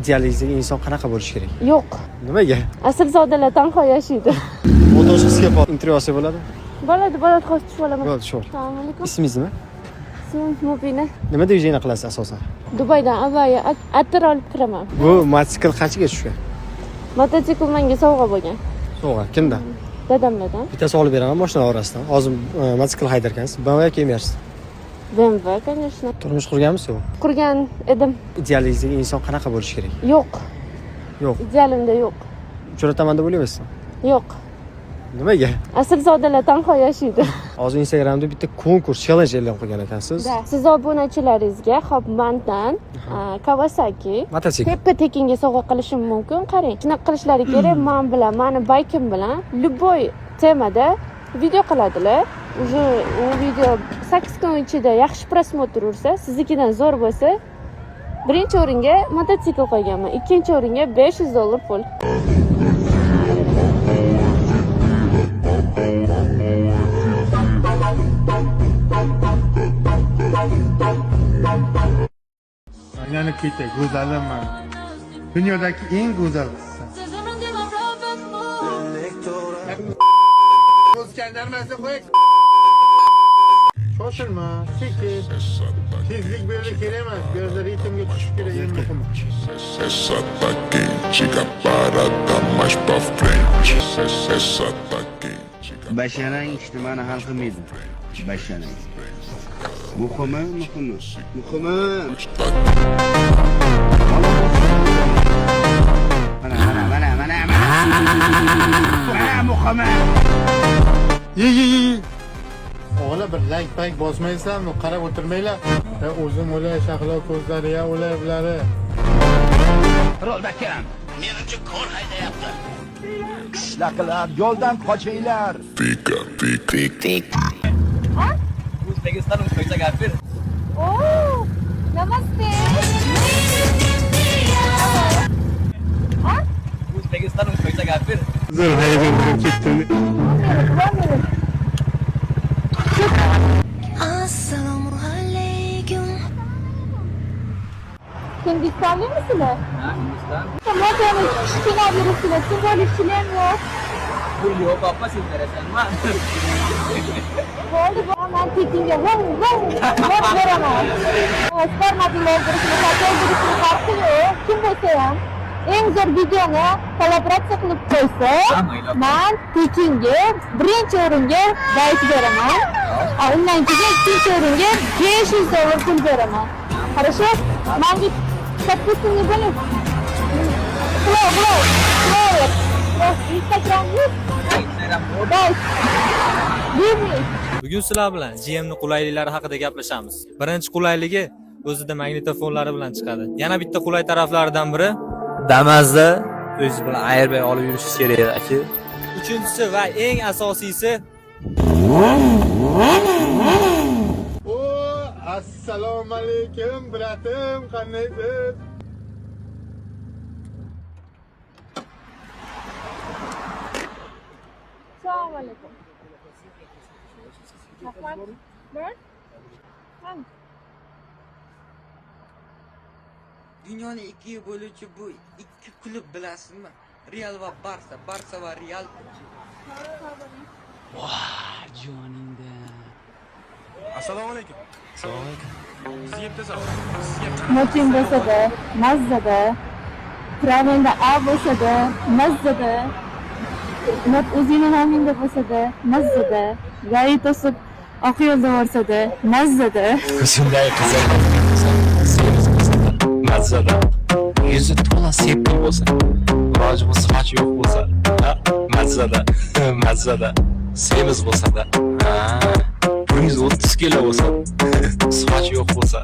Idealistik inson qanaqa bo'lishi kerak? Yo'q. Nimaga? Aslzodalar tanho yashaydi. Fotoshizga intervyu olsa bo'ladimi? Bo'ladi, hozir tushib olaman. Bo'ldi, shu. Assalomu alaykum. Ismingiz nima? Ismim Mubina. Nima dvijeniya qilasiz asosan? Dubaydan avvaliga attir olib kiraman. Bu mototsikl qanchaga tushgan? Mototsikl menga sovg'a bo'lgan. Sovg'a kimdan? Dadamlardan. Bittasi olib beraman mashina orasidan. Hozir mototsikl haydarkansiz. BMW kelmayapsiz. BMW, конечно. Turmush qurganmisiz u? Qurgan edim. Idealistik inson qanaqa bo'lishi kerak? Yo'q. Yo'q. Idealimda yo'q. Uchrataman deb o'ylayapsiz? Yo'q. Nimaga? Aslzodalar tanho yashaydi. Hozir Instagramda bitta konkurs, challenge e'lon qilgan ekansiz. Siz obunachilaringizga hop mandan Kawasaki Mototsikl. teppa tekinga sovg'a qilishim mumkin. Qarang, shunaqa qilishlari kerak. Men bilan, meni baykim bilan любой temada video qiladilar. Уже u video 8 kun ichida yaxshi prosmotr ursa, siznikidan zo'r bo'lsa, birinchi o'ringa mototsikl qo'yganman, ikkinchi o'ringa $500 pul. Aylanib ketay, go'zaliman. Dunyodagi eng go'zal qizsan. O'zgarmasa qo'y. Shoshilma, sekin. Tezlik berdi kerak emas, bu yerda ritmga tushish kerak eng muhimi. Essa tá quente, a parada mais pra frente. Essa tá quente. Basharang ijtimoani hal qilmaydi. Basharang. Muhimi. Mana muhimi. Ye. O'g'li bir like bosmaysanmi? Qarab o'tirmanglar. O'zim o'lay, shahlo ko'zlari ya o'lay bilari. Rolbakam, menimcha ko'r haydayapti. Qishlaqlar, yo'ldan qochinglar. Fica. Uzbekistan qo'ysa gapir. Oh, namaste. Uzbekistan qo'ysa gapir. Zo'r hayajon bilan ketdim. Assalomu alaykum. Hindistonlik misizlar? Ha, Hindiston. Motorni kichkina yuribsizlar, simvolishchilar yo'q. Bu yo'q, oppa sen terasanmi? Bo'ldi, men tekinga vov beraman. Spermatinglar birikini qattiq farqi yo'q. Kim bo'lsa ham eng zo'r videoni kollaboratsiya qilib qo'ysa, men tekinga birinchi o'ringa bayt beraman. Undan keyin ikkinchi o'ringa $500 pul beraman. Хорошо? Menga подписывание bo'lib. Flow. Instagram yo'q. Bugun sizlar bilan GM ning qulayliklari haqida gaplashamiz. Birinchi qulayligi o'zida magnitofonlari bilan chiqadi. Yana bitta qulay taraflaridan biri Damas'da o'zi bilan airbag olib yurishingiz kerak aka. Uchinchisi va eng asosiysi Assalomu alaykum, bratim, qandaysiz? Assalomu alaykum. Rahmat. Dunyoni ikkiga bo'luvchi bu ikki klub bilasizmi? Real va Barsa, Barsa va Real. Voh, joningda. Assalomu alaykum. Moting bo'lsa-da, mazzada, travelda A bo'lsa-da, mazzada, o'zingni nomingda bo'lsa-da, mazzada, g'ayib to'sib oq yo'lda borsa-da, mazzada. shunday qizil mazzada. Yuzi to'la sepki bo'lsa, iloji bo'lsa soch yo'q bo'lsa, mazzada. Semiz bo'lsa-da, 130 kilo bo'lsa, soch yo'q bo'lsa,